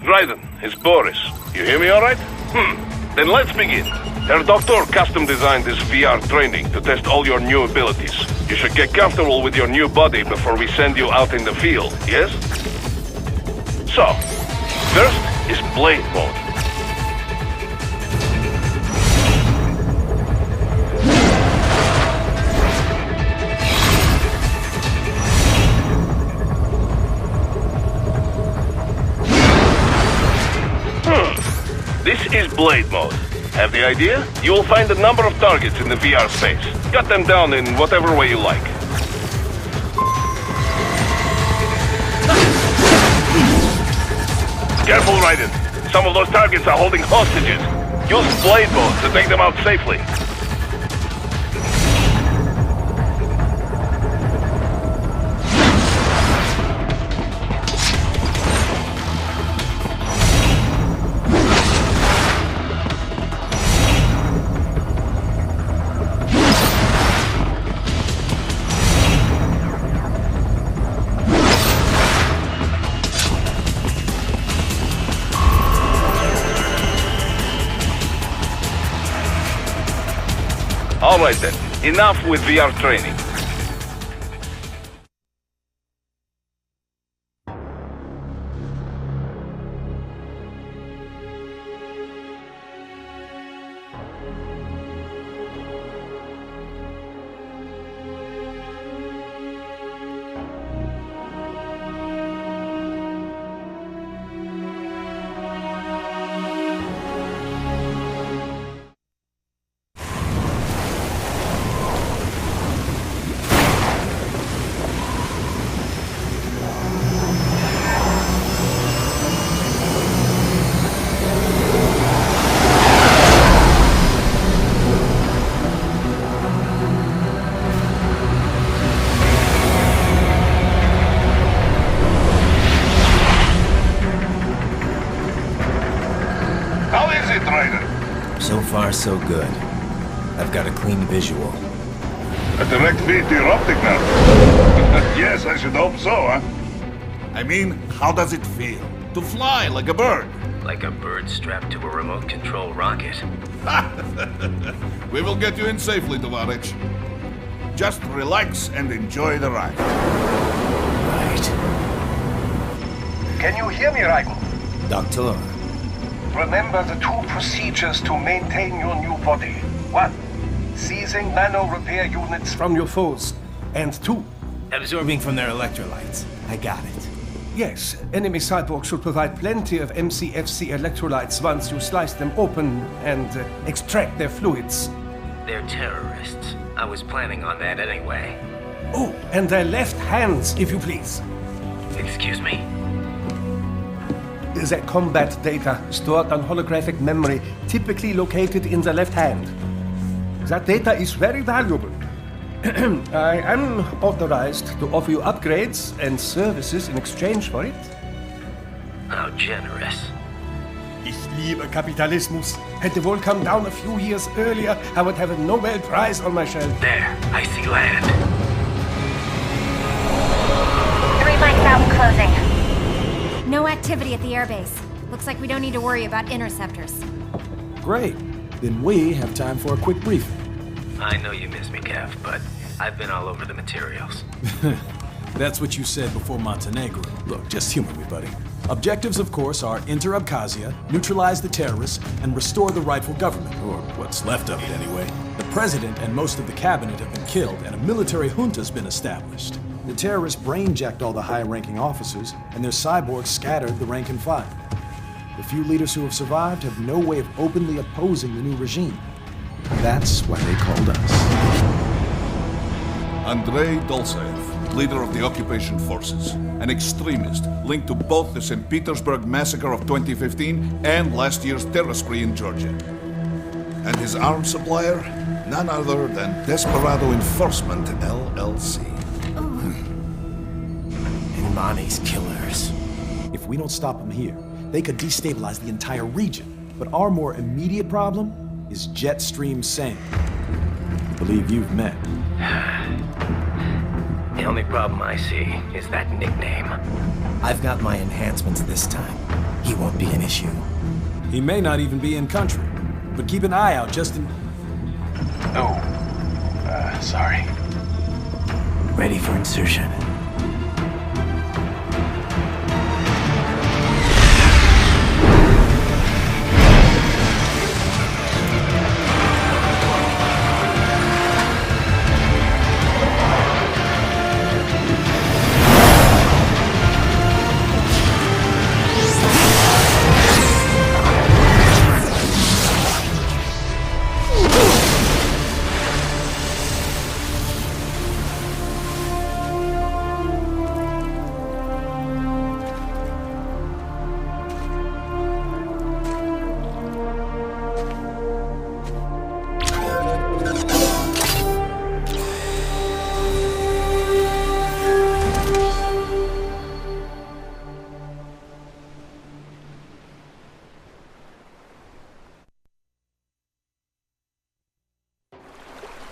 Dryden, it's Boris. You hear me all right? Then let's begin. Herr Doctor custom designed this VR training to test all your new abilities. You should get comfortable with your new body before we send you out in the field, yes? So, first is Blade Mode. This is Blade Mode. Have the idea? You will find a number of targets in the VR space. Cut them down in whatever way you like. Careful, Raiden. Some of those targets are holding hostages. Use Blade Mode to take them out safely. Alright then, enough with VR training. So far, so good. I've got a clean visual. A direct feed to your optic nerve. Yes, I should hope so, huh? I mean, how does it feel? To fly like a bird? Like a bird strapped to a remote control rocket. We will get you in safely, Tovarich. Just relax and enjoy the ride. Right. Can you hear me, Raiden? Doctor. Remember the two procedures to maintain your new body. 1. Seizing nano-repair units from your foes. And 2. Absorbing from their electrolytes. I got it. Yes, enemy cyborgs should provide plenty of MCFC electrolytes once you slice them open and extract their fluids. They're terrorists. I was planning on that anyway. Oh, and their left hands, if you please. Excuse me? The combat data stored on holographic memory, typically located in the left hand. That data is very valuable. I am authorized to offer you upgrades and services in exchange for it. How generous. Ich liebe Kapitalismus. Hätte wohl come down a few years earlier, I would have a Nobel Prize on my shelf. There, I see land. 3 mics out closing. No activity at the airbase. Looks like we don't need to worry about interceptors. Great. Then we have time for a quick briefing. I know you miss me, Kev, but I've been all over the materials. That's what you said before Montenegro. Look, just humor me, buddy. Objectives, of course, are enter Abkhazia, neutralize the terrorists, and restore the rightful government, or what's left of it anyway. The president and most of the cabinet have been killed, and a military junta's been established. The terrorists brain-jacked all the high-ranking officers, and their cyborgs scattered the rank and file. The few leaders who have survived have no way of openly opposing the new regime. That's why they called us. Andrei Dolzaev, leader of the occupation forces, an extremist linked to both the St. Petersburg massacre of 2015 and last year's terror spree in Georgia. And his arms supplier, none other than Desperado Enforcement, LLC. And Armani's killers. If we don't stop them here, they could destabilize the entire region. But our more immediate problem is Jetstream Sane. I believe you've met. The only problem I see is that nickname. I've got my enhancements this time. He won't be an issue. He may not even be in country, but keep an eye out just in... Sorry. Ready for insertion.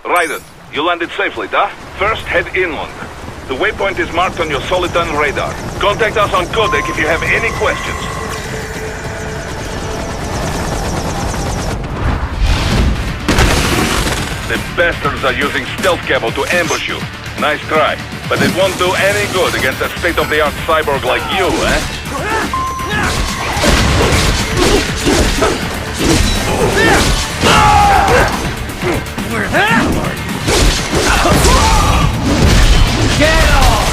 Raiden, you landed safely, da? First, head inland. The waypoint is marked on your Soliton radar. Contact us on Codec if you have any questions. The bastards are using stealth camo to ambush you. Nice try, but it won't do any good against a state-of-the-art cyborg like you, eh? Where the hell are you? Get off!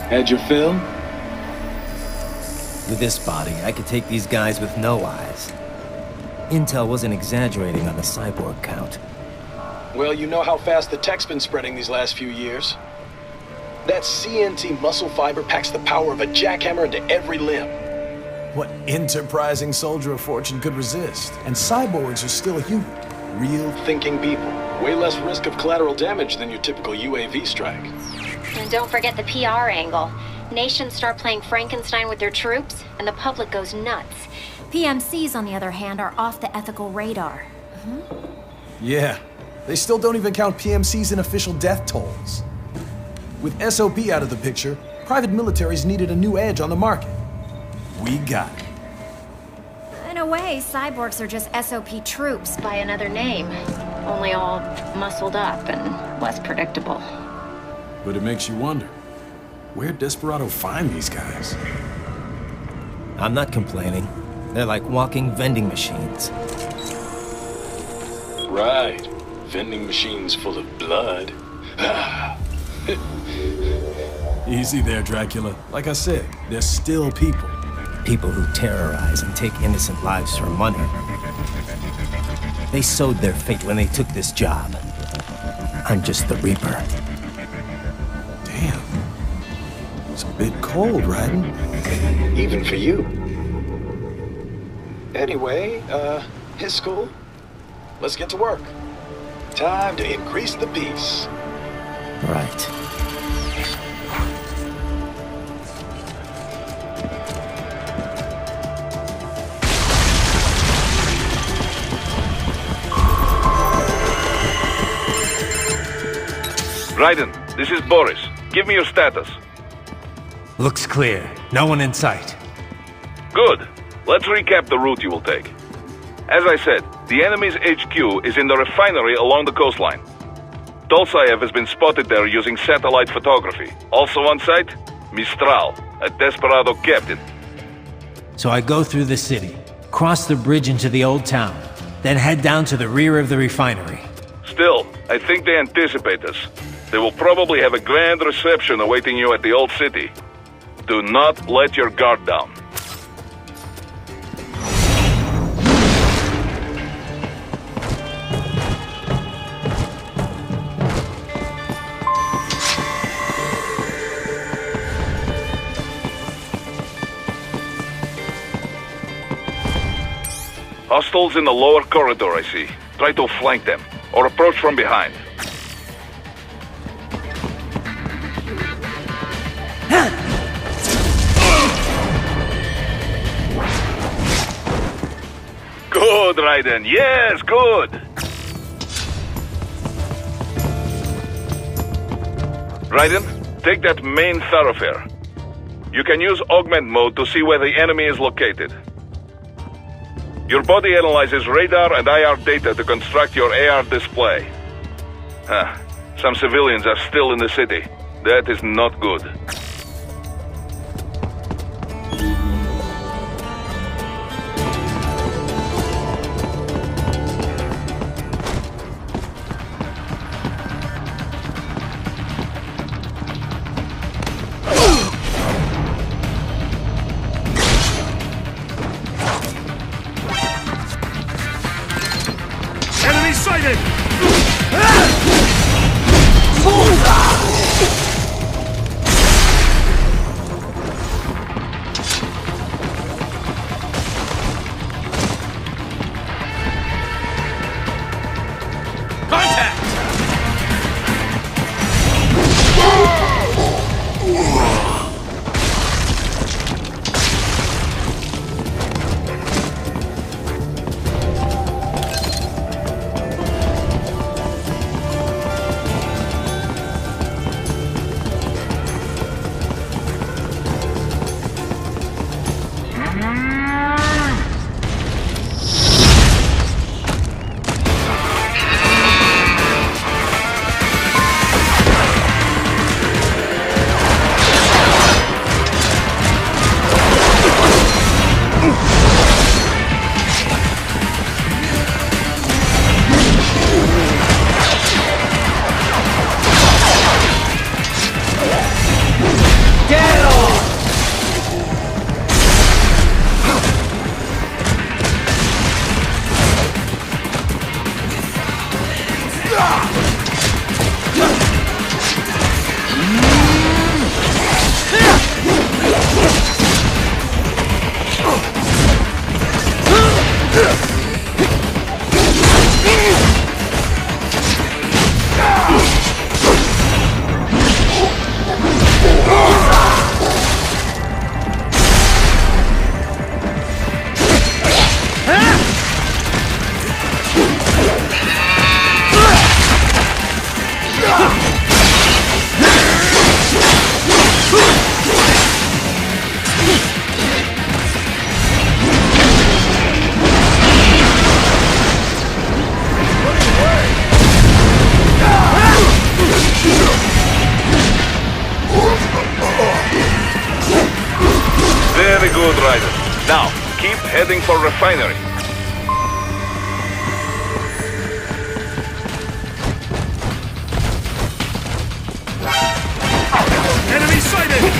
Had your fill? With this body, I could take these guys with no eyes. Intel wasn't exaggerating on the cyborg count. Well, you know how fast the tech's been spreading these last few years. That CNT muscle fiber packs the power of a jackhammer into every limb. What enterprising soldier of fortune could resist? And cyborgs are still human. Real Thinking people. Way less risk of collateral damage than your typical UAV strike. And don't forget the PR angle. Nations start playing Frankenstein with their troops, and the public goes nuts. PMCs, on the other hand, are off the ethical radar. Yeah, they still don't even count PMCs in official death tolls. With SOP out of the picture, private militaries needed a new edge on the market. We got it. In a way, cyborgs are just SOP troops by another name. Only all muscled up and less predictable. But it makes you wonder, where'd Desperado find these guys? I'm not complaining. They're like walking vending machines. Right. Vending machines full of blood. Easy there, Dracula. Like I said, they're still people. People who terrorize and take innocent lives for money. They sowed their fate when they took this job. I'm just the Reaper. Damn. It's a bit cold, Raiden. Even for you. Anyway, his school. Let's get to work. Time to increase the peace. Right. Raiden, this is Boris. Give me your status. Looks clear. No one in sight. Good. Let's recap the route you will take. As I said, the enemy's HQ is in the refinery along the coastline. Dolsaev has been spotted there using satellite photography. Also on site, Mistral, a Desperado captain. So I go through the city, cross the bridge into the old town, then head down to the rear of the refinery. Still, I think they anticipate us. They will probably have a grand reception awaiting you at the old city. Do not let your guard down. Hostiles in the lower corridor, I see. Try to flank them, or approach from behind. Good, Raiden. Yes, good. Raiden, take that main thoroughfare. You can use augment mode to see where the enemy is located. Your body analyzes radar and IR data to construct your AR display. Some civilians are still in the city. That is not good. Enemy sighted! Very good, Raiden. Now, keep heading for refinery. Enemy sighted!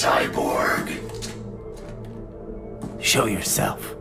cyborg. Show yourself.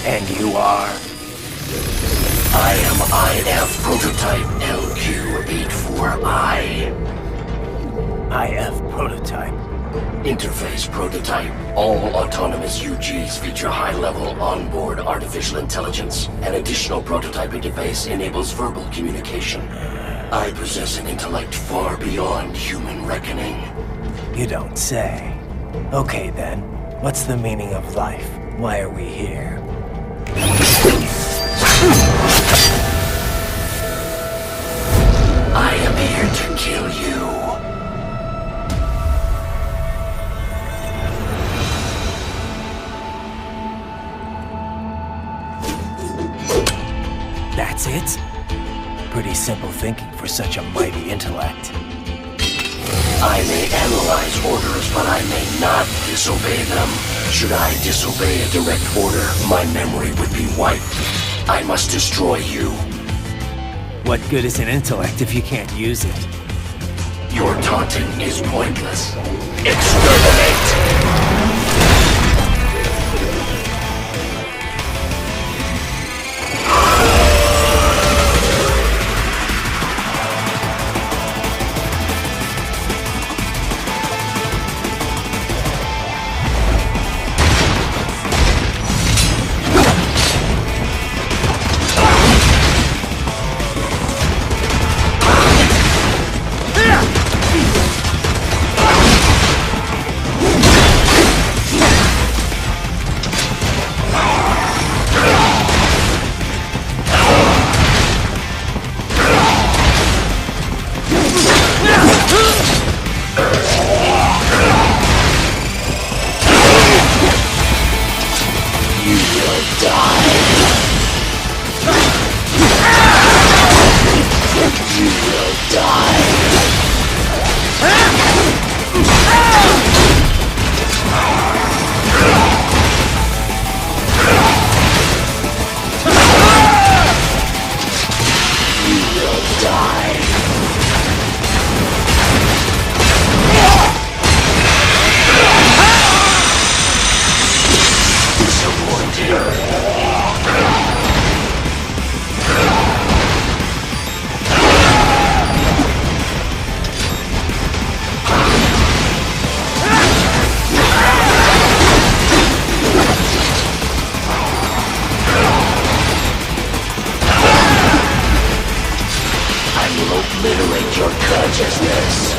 And you are? I am IF prototype LQ84I. IF prototype. Interface prototype. All autonomous UGs feature high-level onboard artificial intelligence. An additional prototype interface enables verbal communication. I possess an intellect far beyond human reckoning. You don't say. Okay then, what's the meaning of life? Why are we here? I am here to kill you. That's it? Pretty simple thinking for such a mighty intellect. I may analyze orders, but I may not disobey them. Should I disobey a direct order, my memory would be wiped. I must destroy you. What good is an intellect if you can't use it? Your taunting is pointless. Exterminate! Obliterate your consciousness.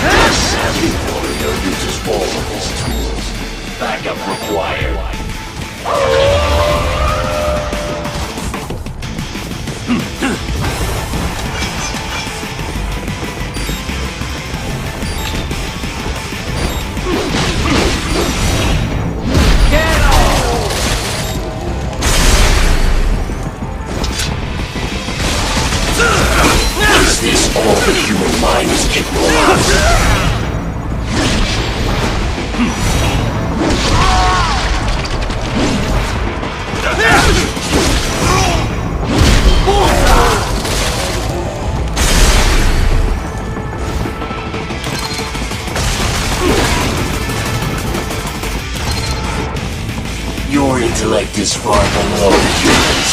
The savvy warrior uses all of his tools. Backup required. Is this all the human mind is capable of? Your intellect is far below humans.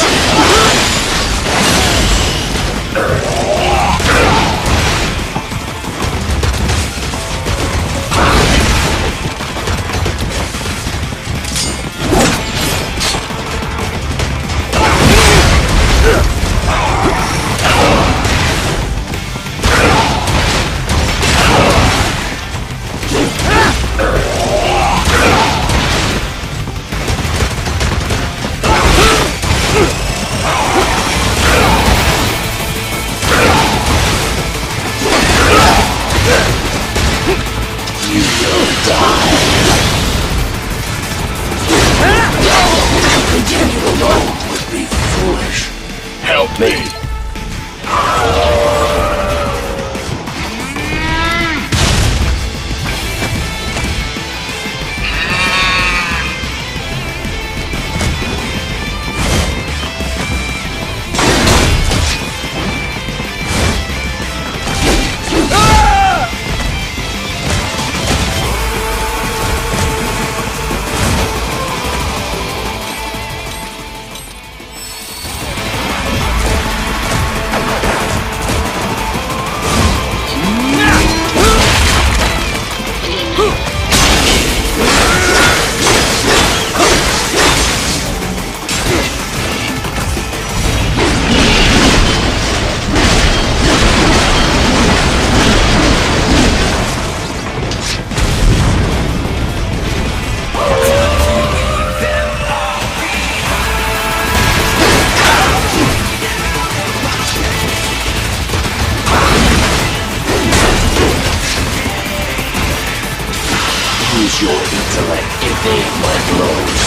Use your intellect. Evade my blows.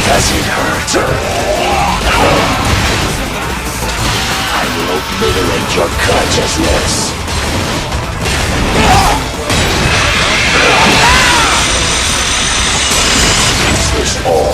Does it hurt? I will obliterate your consciousness. Is this all?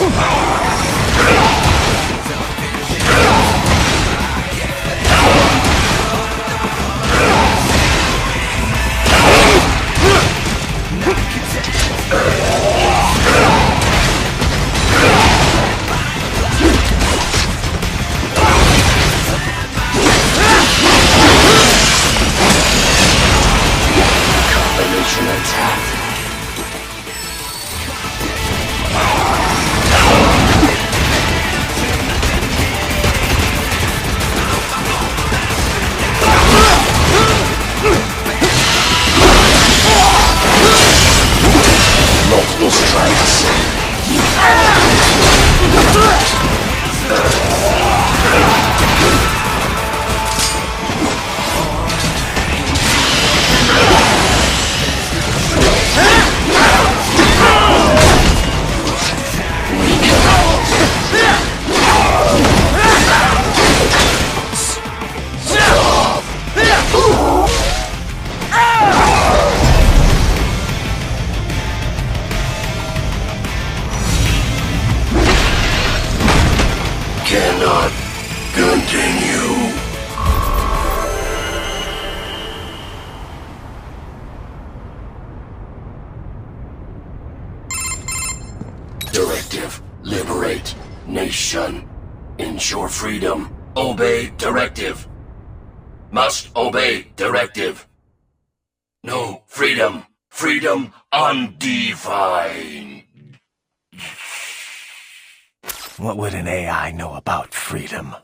Combination attack. Multiple strikes. Cannot continue. Directive. Liberate. Nation. Ensure freedom. Obey directive. Must obey directive. No freedom. Freedom undefined. What would an AI know about freedom?